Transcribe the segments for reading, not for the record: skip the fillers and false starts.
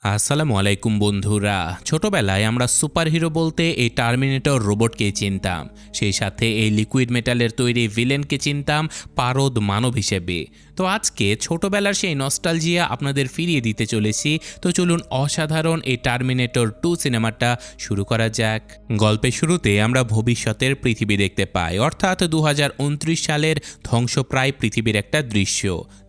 আসসালামু আলাইকুম বন্ধুরা। ছোটবেলায় আমরা সুপারহিরো বলতে এই টার্মিনেটর রোবটকেই চিনতাম, সেই সাথে এই লিকুইড মেটালের তৈরি ভিলেনকে চিনতাম পারদ মানব হিসেবে। তো আজকে ছোটবেলার সেই নস্টালজিয়া আপনাদের ফিরিয়ে দিতে চলেছি। তো চলুন অসাধারণ এই টার্মিনেটর 2 সিনেমাটা শুরু করা যাক। গল্পের শুরুতে আমরা ভবিষ্যতের পৃথিবী দেখতে পাই, অর্থাৎ 2029 সালের ধ্বংসপ্রায় পৃথিবীর একটা দৃশ্য।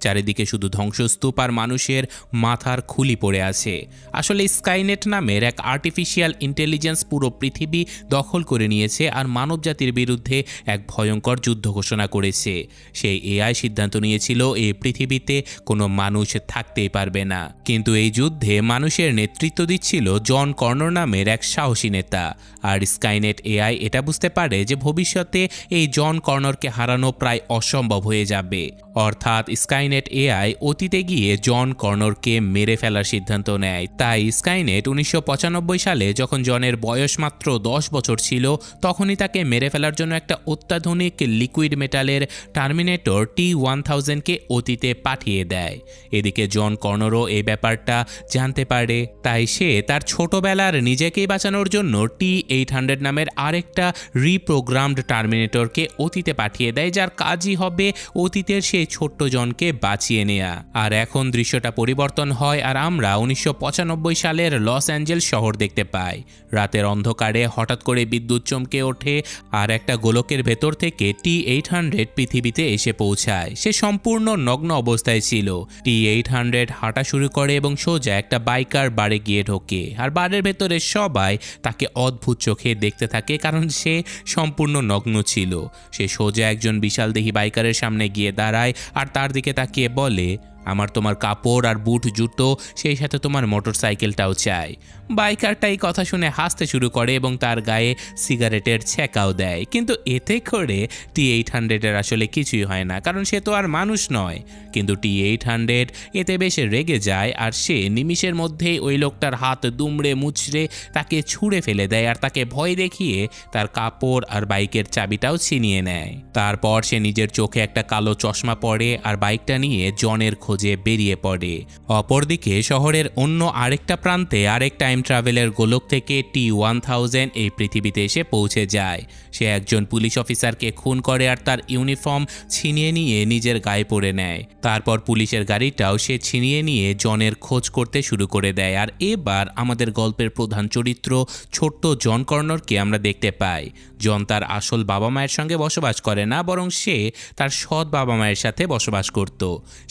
চারিদিকে শুধু ধ্বংসস্তূপ আর মানুষের মাথার খুলি পড়ে আছে। আসলে স্কাইনেট নামের এক আর্টিফিশিয়াল ইন্টেলিজেন্স পুরো পৃথিবী দখল করে নিয়েছে আর মানবজাতির বিরুদ্ধে এক ভয়ঙ্কর যুদ্ধ ঘোষণা করেছে। সেই এআই সিদ্ধান্ত নিয়েছিল এই পৃথিবীতে কোনো মানুষ থাকতেই পারবে না। কিন্তু এই যুদ্ধে মানুষের নেতৃত্ব দিচ্ছিল জন কর্নর নামের এক সাহসী নেতা। আর স্কাইনেট এআই এটা বুঝতে পারে যে ভবিষ্যতে এই জন কর্নরকে হারানো প্রায় অসম্ভব হয়ে যাবে। অর্থাৎ স্কাইনেট এআই অতীতে গিয়ে জন কর্নরকে মেরে ফেলার সিদ্ধান্ত নেয়। তাই স্কাইনেট 1995 সালে যখন জনের বয়স মাত্র 10 বছর ছিল, তখনই তাকে মেরে ফেলার জন্য একটা অত্যাধুনিক লিকুইড মেটালের টার্মিনেটর T-1000কে অতীতে পাঠিয়ে দেয়। এদিকে জন কর্নরও এই ব্যাপারটা জানতে পারে, তাই সে তার ছোটবেলার নিজেকেই বাঁচানোর জন্য T-800 নামের আরেকটা রিপ্রোগ্রামড টার্মিনেটরকে অতীতে পাঠিয়ে দেয়, যার কাজই হবে অতীতের সেই ছোট্ট জনকে বাঁচিয়ে নেয়া। আর এখন দৃশ্যটা পরিবর্তন হয় আর আমরা 1995 সালের লস অ্যাঞ্জেলস শহর দেখতে পাই। রাতের অন্ধকারে হঠাৎ করে বিদ্যুৎ চমকে ওঠে আর একটা গোলকের ভেতর থেকে T-800 পৃথিবীতে এসে পৌঁছায়। সে সম্পূর্ণ নগ্ন অবস্থায় ছিল। T-800 হাঁটা শুরু করে এবং সোজা একটা বাইকার বারে গিয়ে ঢোকে। আর বারের ভেতরে সবাই তাকে অদ্ভুত চোখে দেখতে থাকে, কারণ সে সম্পূর্ণ নগ্ন ছিল। সে সোজা একজন বিশালদেহী বাইকারের সামনে গিয়ে দাঁড়ায় আর তার দিকে তাকিয়ে বলে, আমার তোমার কাপড় আর বুট জুতো, সেই সাথে তোমার মোটরসাইকেলটাও চাই। বাইকারটা এই কথা শুনে হাসতে শুরু করে এবং তার গায়ে সিগারেটের ছ্যাঁকাও দেয়। কিন্তু এতে করে T-800 আসলে কিছুই হয় না, কারণ সে তো আর মানুষ নয়। কিন্তু T-800 এতে বেশ রেগে যায় আর সে নিমিষের মধ্যেই ওই লোকটার হাত দুমড়ে মুচড়ে তাকে ছুঁড়ে ফেলে দেয় আর তাকে ভয় দেখিয়ে তার কাপড় আর বাইকের চাবিটাও ছিনিয়ে নেয়। তারপর সে নিজের চোখে একটা কালো চশমা পরে আর বাইকটা নিয়ে জনের খোঁজে বেরিয়ে পড়ে। অপরদিকে শহরের অন্য আরেকটা প্রান্তে আরেক টাইম ট্রাভেলের গোলক থেকে T-1000 এই পৃথিবীতে এসে পৌঁছে যায়। সে একজন পুলিশ অফিসারকে খুন করে আর তার ইউনিফর্ম ছিনিয়ে নিয়ে নিজের গায়ে পরে নেয়। তারপর পুলিশের গাড়িটাও সে ছিনিয়ে নিয়ে জনের খোঁজ করতে শুরু করে দেয়। আর এবার আমাদের গল্পের প্রধান চরিত্র ছোট্ট জন কর্নরকে আমরা দেখতে পাই। জন তার আসল বাবা মায়ের সঙ্গে বসবাস করে না, বরং সে তার সৎ বাবা মায়ের সাথে বসবাস করত।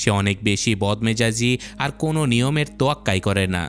সে অনেক বেশি বদমেজাজি আর কোনো নিয়মের তোয়াক্কাই করে না।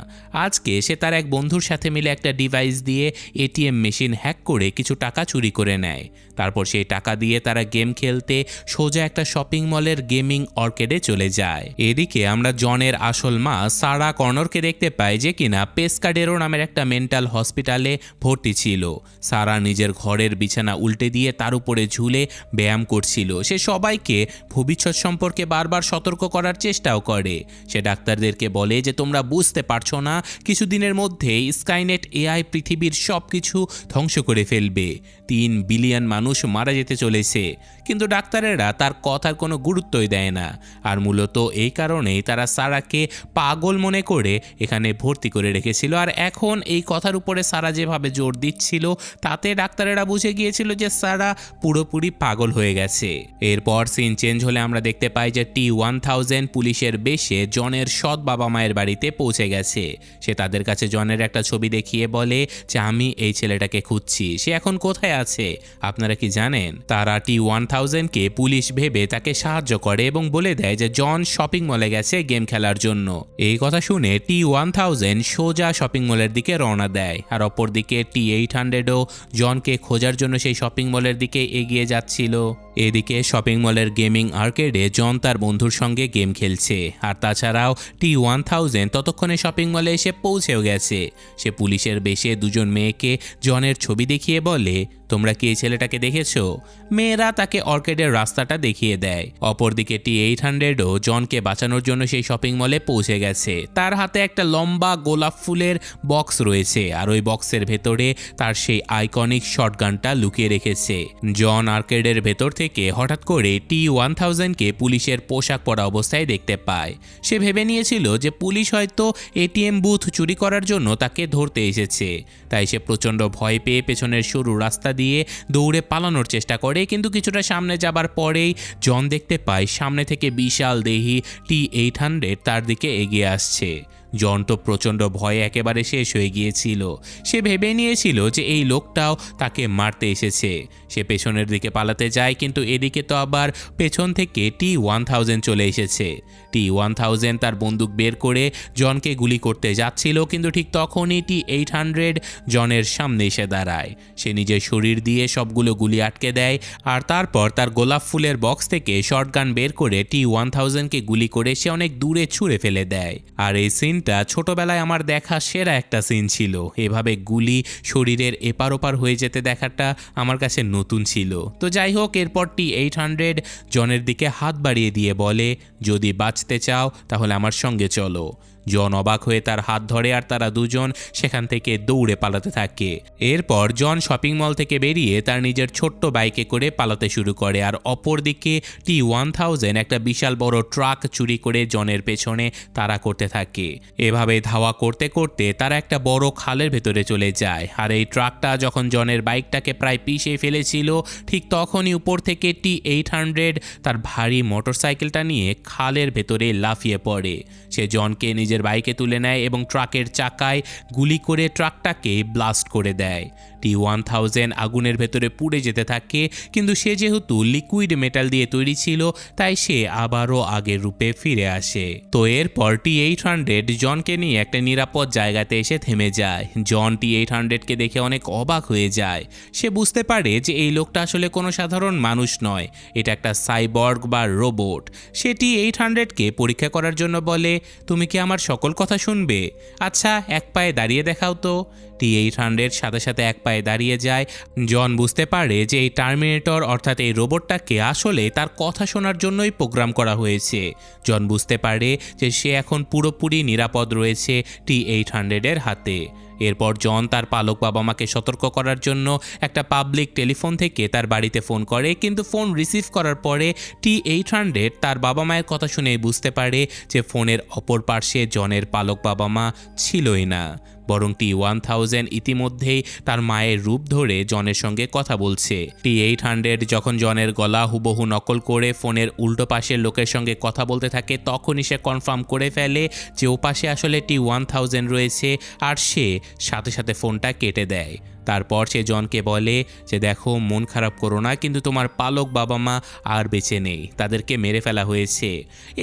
আজকে সে তার এক বন্ধুর সাথে মিলে একটা ডিভাইস দিয়ে এটিএম মেশিন হ্যাক করে কিছু টাকা চুরি করে নেয়। তারপর সেই টাকা দিয়ে তারা গেম খেলতে সোজা একটা শপিং মলের গেমিং অর্কেডে চলে যায়। এদিকে আমরা জনের আসল মা সারা কর্নরকে দেখতে পাই, যে কিনা পেসকাডেরো নামের একটা মেন্টাল হসপিটালে ভর্তি ছিল। সারা নিজের ঘরের বিছানা উল্টে দিয়ে তার উপরে ঝুলে ব্যায়াম করছিল। সে সবাইকে ভবিষ্যৎ সম্পর্কে বারবার সতর্ক করার চেষ্টাও করে। সে ডাক্তারদেরকে বলে যে তোমরা বুঝতে পারছো না, কিছুদিনের মধ্যেই স্কাইনেট এআই পৃথিবীর সব কিছু ধ্বংস করে ফেলবে। 3 বিলিয়ন মানুষ মারা যেতে চলেছে। কিন্তু ডাক্তারেরা তার কথার কোনো গুরুত্বই দেয় না। আর মূলত এই কারণেই তারা সারাকে পাগল মনে করে এখানে ভর্তি করে রেখেছিল। আর এখন এই কথার উপরে সারা যেভাবে জোর দিচ্ছিল, তাতে ডাক্তারেরা বুঝে গিয়েছিল যে সারা পুরোপুরি পাগল হয়ে গেছে। এরপর সিন চেঞ্জ হলে আমরা দেখতে পাই যে T-1000 পুলিশের বেশে জনের সৎ বাবা মায়ের বাড়িতে পৌঁছে গেছে। সে তাদের কাছে জনের একটা ছবি দেখিয়ে বলে যে আমি এই ছেলেটাকে খুঁজছি, সে এখন কোথায় আছে আপনারা কি জানেন? তারা T-1000কে পুলিশ ভেবে তাকে সাহায্য করে এবং বলে দেয় যে জন শপিং মলে গেছে গেম খেলার জন্য। এই কথা শুনে T-1000 সোজা শপিং মলের দিকে রওনা দেয়। আর অপরদিকে T-800ও জনকে খোঁজার জন্য সেই শপিং মলের দিকে এগিয়ে যাচ্ছিল। এদিকে শপিং মলের গেমিং আর্কেডে জন তার বন্ধুর সঙ্গে গেম খেলছে। আর তাছাড়াও T-1000 ততক্ষণে শপিং মলে এসে পৌঁছেও গেছে। সে পুলিশের বেশে দুজন মেয়েকে জনের ছবি দেখিয়ে বলে, তোমরা কি এই ছেলেটাকে দেখেছো? মেয়েরা তাকে অর্কিডের রাস্তাটা দেখিয়ে দেয়। অপরদিকে T-800ও জনকে বাঁচানোর জন্য সেই শপিং মলে পৌঁছে গেছে। তার হাতে একটা লম্বা গোলাপ ফুলের বক্স রয়েছে, আর ওই বক্সের ভেতরে তার সেই আইকনিক শটগানটা লুকিয়ে রেখেছে। জন আর্কেডের ভেতর থেকে হঠাৎ করে T-1000কে পুলিশের পোশাক পরা অবস্থায় দেখতে পায়। সে ভেবে নিয়েছিল যে পুলিশ হয়তো এটিএম বুথ চুরি করার জন্য তাকে ধরতে এসেছে, তাই সে প্রচণ্ড ভয় পেয়ে পেছনের সরু রাস্তা দিয়ে দৌড়ে পালানোর চেষ্টা করে। কিন্তু কিছুটা সামনে যাবার পরেই জন দেখতে পায় সামনে থেকে বিশাল দেহী T-800 তার দিকে এগিয়ে আসছে। জন তো প্রচণ্ড ভয়ে একেবারে শেষ হয়ে গিয়েছিল। সে ভেবে নিয়েছিল যে এই লোকটাও তাকে মারতে এসেছে। সে পেছনের দিকে পালাতে যায়, কিন্তু এদিকে তো আবার পেছন থেকে T-1000 চলে এসেছে। T-1000 তার বন্দুক বের করে জনকে গুলি করতে যাচ্ছিল, কিন্তু ঠিক তখনই T-800 জনের সামনে এসে দাঁড়ায়। সে নিজের শরীর দিয়ে সবগুলো গুলি আটকে দেয়, আর তারপর তার গোলাপ ফুলের বক্স থেকে শটগান বের করে T-1000কে গুলি করে সে অনেক দূরে ছুঁড়ে ফেলে দেয়। আর এই সিনটা ছোটবেলায় আমার দেখা সেরা একটা সিন ছিল। এভাবে গুলি শরীরের এপার ওপার হয়ে যেতে দেখাটা আমার কাছে নতুন ছিল। তো যাই হোক, এরপর T-800 জনের দিকে হাত বাড়িয়ে দিয়ে বলে, যদি বাঁচতে চাও তাহলে আমার সঙ্গে চলো। জন অবাক হয়ে তার হাত ধরে, আর তারা দুজন সেখান থেকে দৌড়ে পালাতে থাকে। এরপর জন শপিং মল থেকে বেরিয়ে তার নিজের ছোট্ট বাইকে করে পালাতে শুরু করে, আর অপরদিকে T-1000 একটা বিশাল বড় ট্রাক চুরি করে জনের পেছনে তাড়া করতে থাকে। এভাবে ধাওয়া করতে করতে তারা একটা বড় খালের ভেতরে চলে যায়। আর এই ট্রাকটা যখন জনের বাইকটাকে প্রায় পিষে ফেলেছিল, ঠিক তখনই উপর থেকে T-800 তার ভারী মোটরসাইকেলটা নিয়ে খালের ভেতরে লাফিয়ে পড়ে। সে জনকে নিজের বাইকে তুলে নেয় এবং ট্রাকের চাকায় গুলি করে ট্রাকটাকে ব্লাস্ট করে দেয়। T-1000 আগুনের ভেতরে পুড়ে যেতে থাকে, কিন্তু সে যেহেতু লিকুইড মেটাল দিয়ে তৈরি ছিল, তাই সে আবারও আগের রূপে ফিরে আসে। তো এরপর T-800 জনকে নিয়ে একটা নিরাপদ জায়গাতে এসে থেমে যায়। জন T-800কে দেখে অনেক অবাক হয়ে যায়। সে বুঝতে পারে যে এই লোকটা আসলে কোনো সাধারণ মানুষ নয়, এটা একটা সাইবর্গ বা রোবট। সে T-800কে পরীক্ষা করার জন্য বলে, তুমি কি আমার সকল কথা শুনবে? আচ্ছা, এক পায়ে দাঁড়িয়ে দেখাও তো। T-800 সাথে সাথে এক পায়ে দাঁড়িয়ে যায়। জন বুঝতে পারে যে এই টার্মিনেটর অর্থাৎ এই রোবটটাকে আসলে তার কথা শোনার জন্যই প্রোগ্রাম করা হয়েছে। জন বুঝতে পারে যে সে এখন পুরোপুরি নিরাপদ রয়েছে T-800 এর হাতে। এরপর জন তার পালক বাবা মাকে সতর্ক করার জন্য একটা পাবলিক টেলিফোন থেকে তার বাড়িতে ফোন করে, কিন্তু ফোন রিসিভ করার পরে T-800 তার বাবা মায়ের কথা শুনে বুঝতে পারে যে ফোনের অপর পার্শ্বে জনের পালক বাবা মা ছিলই না, বরং T-1000 ইতিমধ্যেই তার মায়ের রূপ ধরে জনের সঙ্গে কথা বলছে। T-800 যখন জনের গলা হুবহু নকল করে ফোনের উল্টো পাশের লোকের সঙ্গে কথা বলতে থাকে, তখনই সে কনফার্ম করে ফেলে যে ও পাশে আসলে T-1000 রয়েছে, আর সে সাথে সাথে ফোনটা কেটে দেয়। তারপর সে জনকে বলে যে দেখো, মন খারাপ করো না, কিন্তু তোমার পালক বাবা মা আর বেঁচে নেই, তাদেরকে মেরে ফেলা হয়েছে।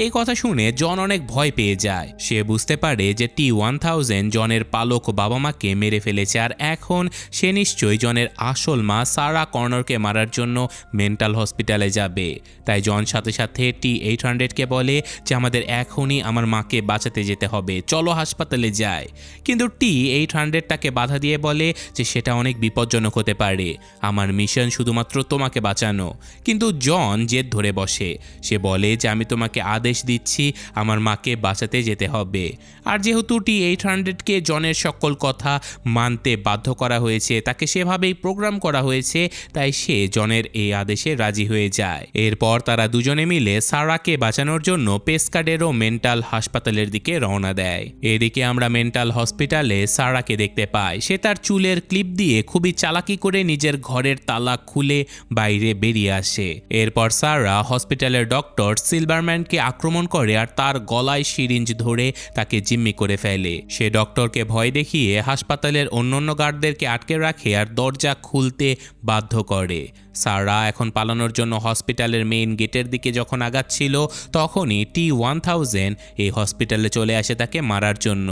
এই কথা শুনে জন অনেক ভয় পেয়ে যায়। সে বুঝতে পারে যে T-1000 জনের পালক বাবা মাকে মেরে ফেলেছে, আর এখন সে নিশ্চয়ই জনের আসল মা সারা কর্নরকে মারার জন্য মেন্টাল হসপিটালে যাবে। তাই জন সাথে সাথে T-800কে বলে যে আমাদের এখনই আমার মাকে বাঁচাতে যেতে হবে, চলো হাসপাতালে যাই। কিন্তু T-800 তাকে বাধা দিয়ে বলে যে সেটা অনেক বিপজ্জনক হতে পারে, আমার মিশন শুধুমাত্র তোমাকে বাঁচানো। কিন্তু জন জেদ ধরে বসে। সে বলে যে আমি তোমাকে আদেশ দিচ্ছি, আমার মাকে বাঁচাতে যেতে হবে। আর যেহেতু T-800কে জনের সকল কথা মানতে বাধ্য করা হয়েছে, তাকে সেভাবেই প্রোগ্রাম করা হয়েছে, তাই সে জনের এই আদেশে রাজি হয়ে যায়। এরপর তারা দুজনে মিলে সারাকে বাঁচানোর জন্য পেসকাডেরো মেন্টাল হাসপাতালের দিকে রওনা দেয়। এদিকে আমরা মেন্টাল হসপিটালে সারাকে দেখতে পাই। সে তার চুলের ক্লিপ দিয়ে খুবই চালাকি করে নিজের ঘরের তালা খুলে বাইরে বেরিয়ে আসে। এরপর সারা হসপিটালের ডক্টর সিলভারম্যানকে আক্রমণ করে আর তার গলায় সিরিঞ্জ ধরে তাকে জিম্মি করে ফেলে। সে ডক্টরকে ভয় দেখিয়ে হাসপাতালের অন্যান্য গার্ডদেরকে আটকে রাখে আর দরজা খুলতে বাধ্য করে। সারা এখন পালানোর জন্য হসপিটালের মেইন গেটের দিকে যখন আগাচ্ছিল, তখনই T-1000 এই হসপিটালে চলে আসে তাকে মারার জন্য।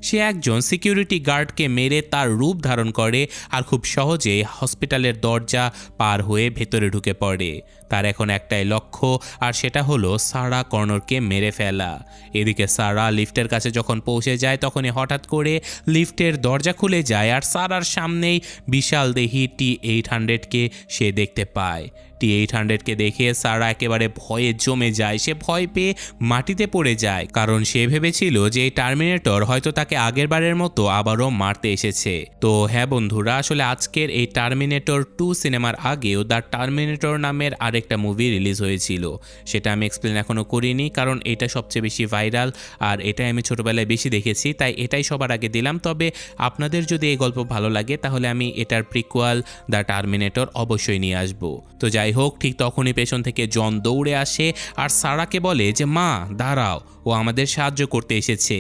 সে একজন সিকিউরিটি গার্ডকে মেরে তার রূপ ধারণ করে আর খুব সহজে হসপিটালের দরজা পার হয়ে ভেতরে ঢুকে পড়ে। তার এখন একটাই লক্ষ্য, আর সেটা হলো সারা কর্নরকে মেরে ফেলা। এদিকে সারা লিফটের কাছে যখন পৌঁছে যায় তখনই হঠাৎ করে লিফটের দরজা খুলে যায়, আর সারার সামনেই বিশাল দেহি T-800কে সে দেখতে পায়। T-800কে দেখে সারা একেবারে ভয়ে জমে যায়। সে ভয় পেয়ে মাটিতে পড়ে যায়, কারণ সে ভেবেছিল যে এই টার্মিনেটর হয়তো তাকে আগের বারের মতো আবারও মারতে এসেছে। তো হ্যাঁ বন্ধুরা, আসলে আজকের এই টার্মিনেটর 2 সিনেমার আগেও দ্য টার্মিনেটর নামের আরেকটা মুভি রিলিজ হয়েছিল। সেটা আমি এক্সপ্লেন এখনও করিনি, কারণ এটা সবচেয়ে বেশি ভাইরাল আর এটাই আমি ছোটোবেলায় বেশি দেখেছি, তাই এটাই সবার আগে দিলাম। তবে আপনাদের যদি এই গল্প ভালো লাগে তাহলে আমি এটার প্রিকুয়াল দ্য টার্মিনেটর অবশ্যই নিয়ে আসবো। তো যাই হোক, ঠিক তখনই পেছন থেকে জন দৌড়ে আসে আর সারাকে বলে যে মা দাঁড়াও, ও আমাদের সাহায্য করতে এসেছে।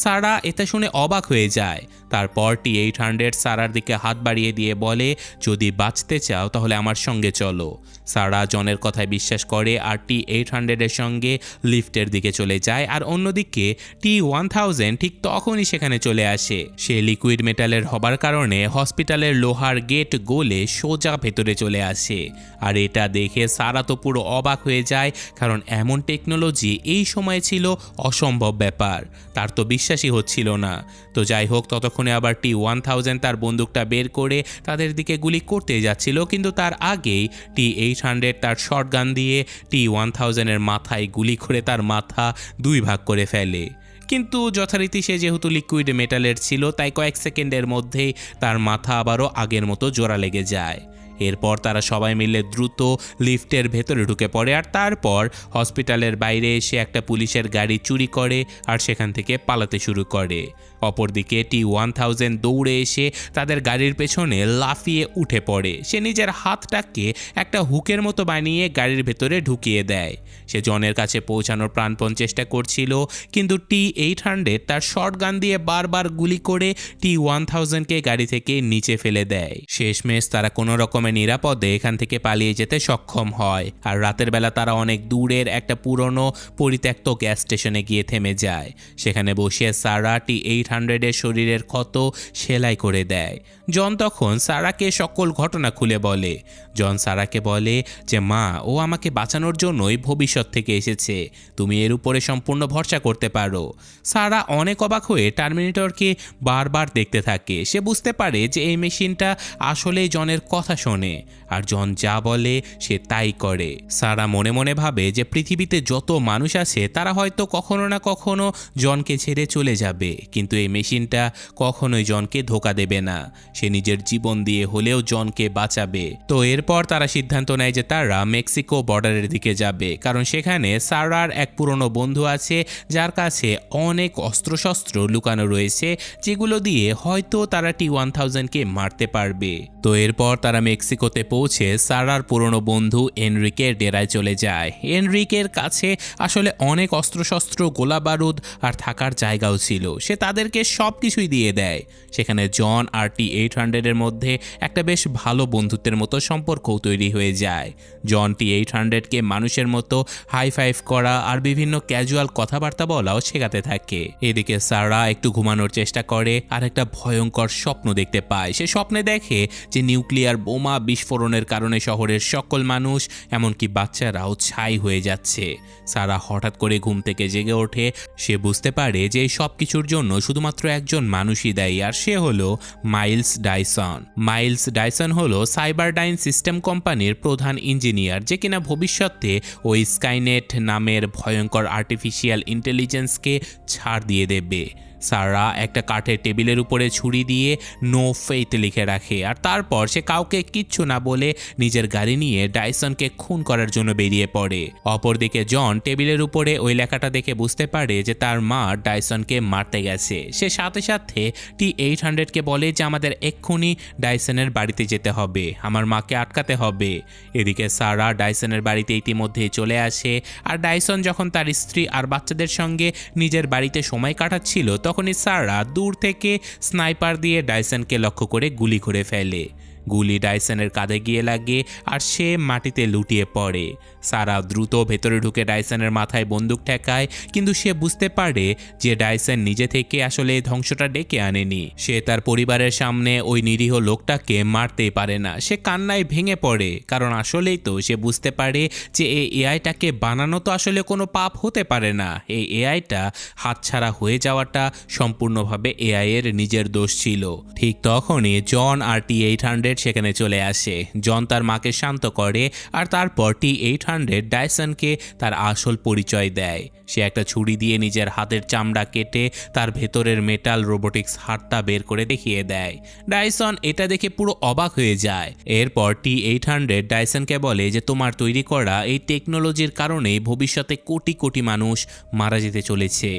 সারা এটা শুনে অবাক হয়ে যায়। তারপর T-800 সারার দিকে হাত বাড়িয়ে দিয়ে বলে, যদি বাঁচতে চাও তাহলে আমার সঙ্গে চলো। সারা জনের কথায় বিশ্বাস করে আর T-800 এর সঙ্গে লিফটের দিকে চলে যায়। আর অন্যদিকে T-1000 ঠিক তখনই সেখানে চলে আসে। সে লিকুইড মেটালের হবার কারণে হসপিটালের লোহার গেট গলে সোজা ভেতরে চলে আসে। আর এটা দেখে সারা তো পুরো অবাক হয়ে যায়, কারণ এমন টেকনোলজি এই সময়ে ছিল অসম্ভব ব্যাপার। তার তো বিশ্বাসই হচ্ছিল না। তো যাই হোক, ততক্ষণে আবার T-1000 তার বন্দুকটা বের করে তাদের দিকে গুলি করতে যাচ্ছিল, কিন্তু তার আগেই T-800 তার শটগান দিয়ে T-1000 এর মাথায় গুলি করে তার মাথা 2 ভাগ করে ফেলে। কিন্তু যথারীতি সে যেহেতু লিকুইড মেটালের ছিল, তাই কয়েক সেকেন্ডের মধ্যেই তার মাথা আবারও আগের মতো জোড়া লেগে যায়। এরপর তারা সবাই মিলে দ্রুত লিফটের ভেতরে ঢুকে পড়ে, আর তারপর হসপিটালের বাইরে এসে একটা পুলিশের গাড়ি চুরি করে আর সেখান থেকে পালাতে শুরু করে। অপরদিকে T-1000 দৌড়ে এসে তাদের গাড়ির পেছনে লাফিয়ে উঠে পড়ে। সে নিজের হাতটাকে একটা হুকের মতো বানিয়ে গাড়ির ভেতরে ঢুকিয়ে দেয়। সে জনের কাছে পৌঁছানোর প্রাণপণ চেষ্টা করছিল, কিন্তু T-800 তার শটগান দিয়ে বারবার গুলি করে T-1000কে গাড়ি থেকে নিচে ফেলে দেয়। শেষমেশ তারা কোনো রকমের নিরাপদে এখান থেকে পালিয়ে যেতে সক্ষম হয়। আর রাতের বেলা তারা অনেক দূরের একটা পুরনো পরিত্যক্ত গ্যাস স্টেশনে গিয়ে থেমে যায়। সেখানে বসে সারা T-800 এর শরীরের ক্ষত সেলাই করে দেয়। জন তখন সারাকে সকল ঘটনা খুলে বলে। জন সারাকে বলে যে মা, ও আমাকে বাঁচানোর জন্যই ভবিষ্যৎ থেকে এসেছে, তুমি এর উপরে সম্পূর্ণ ভরসা করতে পারো। সারা অনেক অবাক হয়ে টার্মিনেটরকে বারবার দেখতে থাকে। সে বুঝতে পারে যে এই মেশিনটা আসলেই জনের কথা শোনে, আর জন যা বলে সে তাই করে। সারা মনে মনে ভাবে যে পৃথিবীতে যত মানুষ আছে তারা হয়তো কখনো না কখনো জনকে ছেড়ে চলে যাবে, কিন্তু এই মেশিনটা কখনোই জনকে ধোঁকা দেবে না। সে নিজের জীবন দিয়ে হলেও জনকে বাঁচাবে। তো এরপর তারা সিদ্ধান্ত নেয় যে তারা মেক্সিকো বর্ডারের দিকে যাবে, কারণ সেখানে সারার এক পুরনো বন্ধু আছে যার কাছে অনেক অস্ত্রশস্ত্র লুকানো রয়েছে, যেগুলো দিয়ে হয়তো তারা T-1000কে মারতে পারবে। তো এরপর তারা মেক্সিকোতে পৌঁছে সারার পুরনো বন্ধু এনরিকের ডেরায় চলে যায়। এনরিকের কাছে আসলে অনেক অস্ত্রশস্ত্র, গোলা বারুদ আর থাকার জায়গাও ছিল। সে তাদেরকে সব কিছুই দিয়ে দেয়। সেখানে জন আর T-800 এর মধ্যে একটা বেশ ভালো বন্ধুত্বের মতো সম্পর্কও তৈরি হয়ে যায়। জন T-800কে মানুষের মতো হাই ফাইভ করা আর বিভিন্ন ক্যাজুয়াল কথাবার্তা বলাও শেখাতে থাকে। এদিকে সারা একটু ঘুমানোর চেষ্টা করে আর একটা ভয়ঙ্কর স্বপ্ন দেখতে পায়। সে স্বপ্নে দেখে যে নিউক্লিয়ার বোমা বিস্ফোরণের কারণে শহরের সকল মানুষ, এমনকি বাচ্চারাও ছাই হয়ে যাচ্ছে। সারা হঠাৎ করে ঘুম থেকে জেগে ওঠে। সে বুঝতে পারে যে এই সব কিছুর জন্য শুধুমাত্র একজন মানুষই দায়ী, আর সে হলো মাইলস ডাইসন। মাইলস ডাইসন হলো সাইবারডাইন সিস্টেম কোম্পানির প্রধান ইঞ্জিনিয়ার, যে কিনা ভবিষ্যতে ওই স্কাইনেট নামের ভয়ঙ্কর আর্টিফিশিয়াল ইন্টেলিজেন্সকে ছাড় দিয়ে দেবে। সারা একটা কাঠের টেবিলের উপরে ছুরি দিয়ে নো ফেইথ লিখে রাখে, আর তারপর সে কাউকে কিচ্ছু না বলে নিজের গাড়ি নিয়ে ডাইসনকে খুন করার জন্য বেরিয়ে পড়ে। অপরদিকে জন টেবিলের উপরে ওই লেখাটা দেখে বুঝতে পারে যে তার মা ডাইসনকে মারতে গেছে। সে সাথে সাথে T-800কে বলে যে আমাদের এক্ষুনি ডাইসনের বাড়িতে যেতে হবে, আমার মাকে আটকাতে হবে। এদিকে সারা ডাইসনের বাড়িতে ইতিমধ্যেই চলে আসে, আর ডাইসন যখন তার স্ত্রী আর বাচ্চাদের সঙ্গে নিজের বাড়িতে সময় কাটাচ্ছিল তখনই সারা দূর থেকে স্নাইপার দিয়ে ডাইসনকে লক্ষ্য করে গুলি করে ফেলে। গুলি ডাইসনের কাঁধে গিয়ে লাগে আর সে মাটিতে লুটিয়ে পড়ে। সারা দ্রুত ভেতরে ঢুকে ডাইসনের মাথায় বন্দুক ঠেকায়, কিন্তু সে বুঝতে পারে যে ডাইসন নিজে থেকে আসলে এই ধ্বংসটা ডেকে আনেনি। সে তার পরিবারের সামনে ওই নিরীহ লোকটাকে মারতেই পারে না। সে কান্নায় ভেঙে পড়ে, কারণ আসলেই তো সে বুঝতে পারে যে এই এআইটাকে বানানো তো আসলে কোনো পাপ হতে পারে না। এই এআইটা হাতছাড়া হয়ে যাওয়াটা সম্পূর্ণভাবে এআই এর নিজের দোষ ছিল। ঠিক তখনই জন আর T-800 সেখানে চলে আসে। জন তার মাকে শান্ত করে আর তারপর T-800 ডাইসনকে তার আসল পরিচয় দেয়। সে একটা ছুরি দিয়ে নিজের হাতের চামড়া কেটে তার ভেতরের মেটাল রোবোটিক্স হাড়টা বের করে দেখিয়ে দেয়। ডাইসন এটা দেখে পুরো অবাক হয়ে যায়। এরপর T-800 ডাইসনকে বলে যে তোমার তৈরি করা এই টেকনোলজির কারণে ভবিষ্যতে কোটি কোটি মানুষ মারা যেতে চলেছে।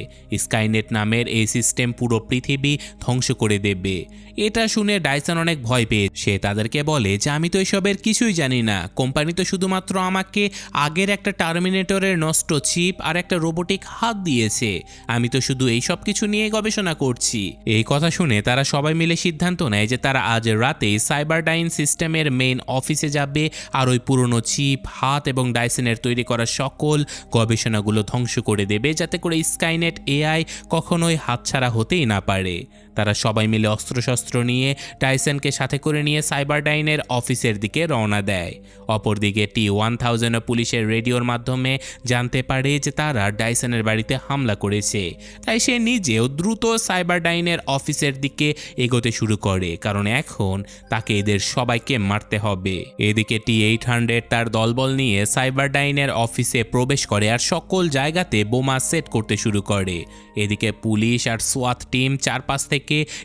স্কাইনেট নামের এই সিস্টেম পুরো পৃথিবী ধ্বংস করে দেবে। এটা শুনে ডাইসন অনেক ভয় পেয়ে সে তাদেরকে বলে যে আমি তো এসবের কিছুই জানি না। কোম্পানি তো শুধুমাত্র আমাকে আগের একটা টার্মিনেটরের নষ্ট চিপ আর একটা রোবোটিক হাত দিয়েছে। আমি তো শুধু এই সব কিছু নিয়ে গবেষণা করছি। এই কথা শুনে তারা সবাই মিলে সিদ্ধান্ত নেয় যে তারা আজ রাতেই সাইবারডাইন সিস্টেমের মেইন অফিসে যাবে আর ওই পুরনো চিপ, হাত এবং ডাইসনের তৈরি করা সকল গবেষণাগুলো ধ্বংস করে দেবে, যাতে করে স্কাইনেট এআই কখনোই হাতছাড়া হতেই না পারে। তারা সবাই মিলে অস্ত্রশস্ত্র নিয়ে ডাইসনকে সাথে করে নিয়ে সাইবারডাইনের অফিসের দিকে রওনা দেয়। অপরদিকে T-1000 পুলিশের রেডিওর মাধ্যমে জানতে পারে যে তারা ডাইসনের বাড়িতে হামলা করেছে। তাই সে নিজেও দ্রুত সাইবারডাইনের অফিসের দিকে এগোতে শুরু করে, কারণ এখন তাকে এদের সবাইকে মারতে হবে। এদিকে T-800 তার দলবল নিয়ে সাইবারডাইনের অফিসে প্রবেশ করে আর সকল জায়গাতে বোমা সেট করতে শুরু করে। এদিকে পুলিশ আর সোয়াত টিম চারপাশ থেকে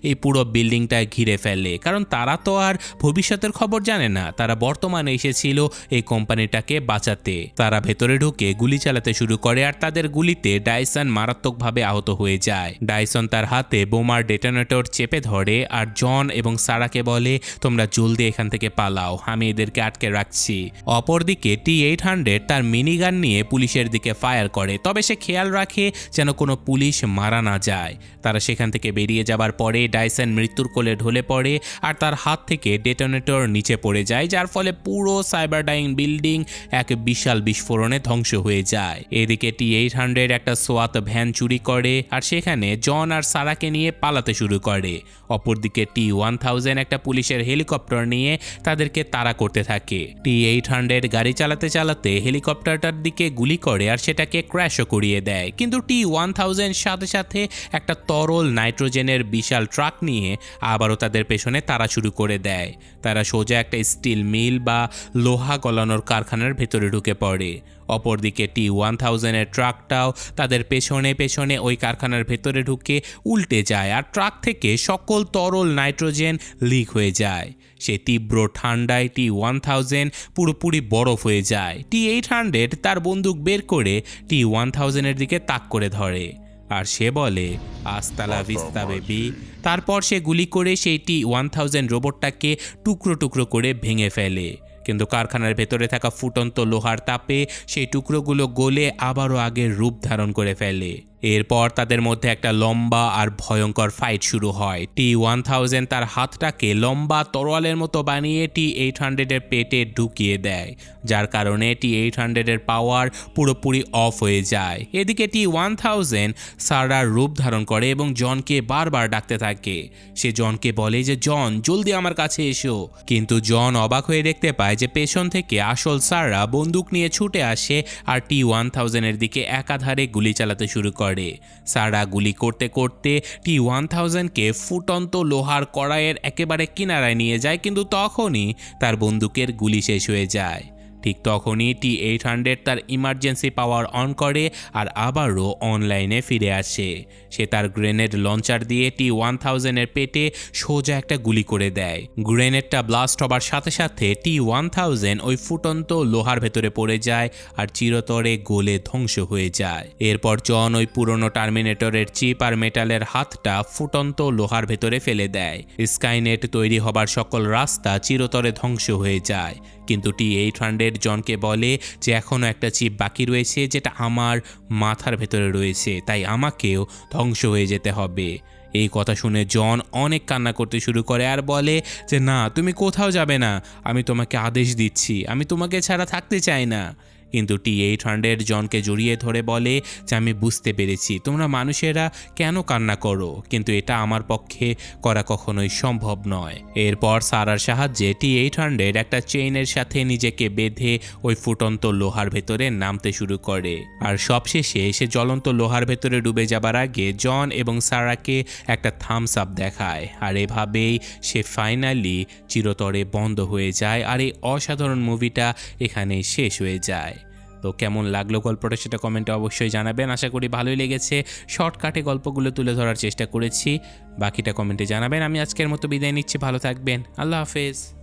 এই পুরো বিল্ডিংটা ঘিরে ফেলে, কারণ তারা তো আর ভবিষ্যতের খবর জানে না। তারা বর্তমানে এসেছিল এই কোম্পানিটাকে বাঁচাতে। তারা ভেতরে ঢুকে গুলি চালাতে শুরু করে আর তাদের গুলিতে ডাইসন মারাত্মকভাবে আহত হয়ে যায়। ডাইসন তার হাতে বোমার ডেটোনেটর চেপে ধরে আর জন এবং সারাকে বলে তোমরা জলদি এখান থেকে পালাও, আমি এদেরকে আটকে রাখছি। অপরদিকে T-800 তার মিনিগান নিয়ে পুলিশের দিকে ফায়ার করে, তবে সে খেয়াল রাখে যেন কোনো পুলিশ মারা না যায়। তারা সেখান থেকে বেরিয়ে যাবার পরে ডাইসন মৃত্যুর কোলে ঢলে পড়ে আর তার হাত থেকে ডেটোনেটর নিচে পড়ে যায়, যার ফলে পুরো সাইবারডাইন বিল্ডিং এক বিশাল বিস্ফোরণে ধ্বংস হয়ে যায়। এদিকে T-800 একটা সোয়াত ভ্যান চুরি করে আর সেখানে জন আর সারাকে নিয়ে পালাতে শুরু করে। অপরদিকে T-1000 একটা পুলিশের হেলিকপ্টার নিয়ে তাদেরকে তাড়া করতে থাকে। T-800 গাড়ি চালাতে চালাতে হেলিকপ্টারটার দিকে গুলি করে আর সেটাকে ক্র্যাশও করিয়ে দেয়, কিন্তু T-1000 সাথে সাথে একটা তরল নাইট্রোজেনের বিশাল ট্রাক নিয়ে আবারও তাদের পেছনে তাড়া শুরু করে দেয়। তারা সোজা একটা স্টিল মিল বা লোহা গলানোর কারখানার ভেতরে ঢুকে পড়ে। অপরদিকে T-1000 এর ট্রাকটাও তাদের পেছনে পেছনে ওই কারখানার ভেতরে ঢুকে উল্টে যায় আর ট্রাক থেকে সকল তরল নাইট্রোজেন লিক হয়ে যায়। সে তীব্র ঠান্ডায় T-1000 পুরোপুরি বরফ হয়ে যায়। T-800 তার বন্দুক বের করে T-1000 এর দিকে তাক করে ধরে আর সে বলে আস্তালা ভিস্তা বেবি। তারপর সে গুলি করে সেই T-1000 রোবটটাকে টুকরো টুকরো করে ভেঙে ফেলে, কিন্তু কারখানার ভেতরে থাকা ফুটন্ত লোহার তাপে সেই টুকরোগুলো গলে আবারও আগের রূপ ধারণ করে ফেলে। এরপর তাদের মধ্যে একটা লম্বা আর ভয়ঙ্কর ফাইট শুরু হয়। T-1000 তার হাতটাকে লম্বা তরোয়ালের মতো বানিয়ে T-800 এর পেটে ঢুকিয়ে দেয়, যার কারণে T-800 এর পাওয়ার পুরোপুরি অফ হয়ে যায়। এদিকে T-1000 সারার রূপ ধারণ করে এবং জনকে বারবার ডাকতে থাকে। সে জনকে বলে যে জন জলদি আমার কাছে এসো, কিন্তু জন অবাক হয়ে দেখতে পায় যে পেছন থেকে আসল সারা বন্দুক নিয়ে ছুটে আসে আর T-1000 এর দিকে একাধারে গুলি চালাতে শুরু করে। সারা গুলি করতে করতে T-1000 কে ফুটন্ত লোহার কড়াইয়ের একেবারে কিনারায় নিয়ে যায়, কিন্তু তখনই তার বন্দুকের গুলি শেষ হয়ে যায়। ঠিক তখনই T-800 তার ইমার্জেন্সি পাওয়ার অন করে আর আবারও অনলাইনে ফিরে আসে। সে তার গ্রেনেড লঞ্চার দিয়ে T-1000 এর পেটে সোজা একটা গুলি করে দেয়। গ্রেনেডটা ব্লাস্ট হবার সাথে সাথে T-1000 ওই ফুটন্ত লোহার ভেতরে পড়ে যায় আর চিরতরে গলে ধ্বংস হয়ে যায়। এরপর জন ওই পুরনো টার্মিনেটরের চিপ আর মেটালের হাতটা ফুটন্ত লোহার ভেতরে ফেলে দেয়। স্কাইনেট তৈরি হবার সকল রাস্তা চিরতরে ধ্বংস হয়ে যায়, কিন্তু T-800 জনকে বলে যে এখনও একটা চিপ বাকি রয়েছে যেটা আমার মাথার ভেতরে রয়েছে, তাই আমাকেও ধ্বংস হয়ে যেতে হবে। এই কথা শুনে জন অনেক কান্না করতে শুরু করে আর বলে যে না, তুমি কোথাও যাবে না, আমি তোমাকে আদেশ দিচ্ছি, আমি তোমাকে ছাড়া থাকতে চাই না। কিন্তু T-800 জনকে জড়িয়ে ধরে বলে যে আমি বুঝতে পেরেছি তোমরা মানুষেরা কেন কান্না করো, কিন্তু এটা আমার পক্ষে করা কখনোই সম্ভব নয়। এরপর সারার সাহায্যে T-800 একটা চেইনের সাথে নিজেকে বেঁধে ওই ফুটন্ত লোহার ভেতরে নামতে শুরু করে। আর সবশেষে সে জ্বলন্ত লোহার ভেতরে ডুবে যাবার আগে জন এবং সারাকে একটা থামস আপ দেখায়, আর এভাবেই সে ফাইনালি চিরতরে বন্ধ হয়ে যায়। আর এই অসাধারণ মুভিটা এখানেই শেষ হয়ে যায়। তো কেমন লাগলো গল্পটা সেটা কমেন্টে অবশ্যই জানাবেন। আশা করি ভালোই লেগেছে। শর্টকাটে গল্পগুলো তুলে ধরার চেষ্টা করেছি, বাকিটা কমেন্টে জানাবেন। আমি আজকের মতো বিদায় নিচ্ছি, ভালো থাকবেন, আল্লাহ হাফেজ।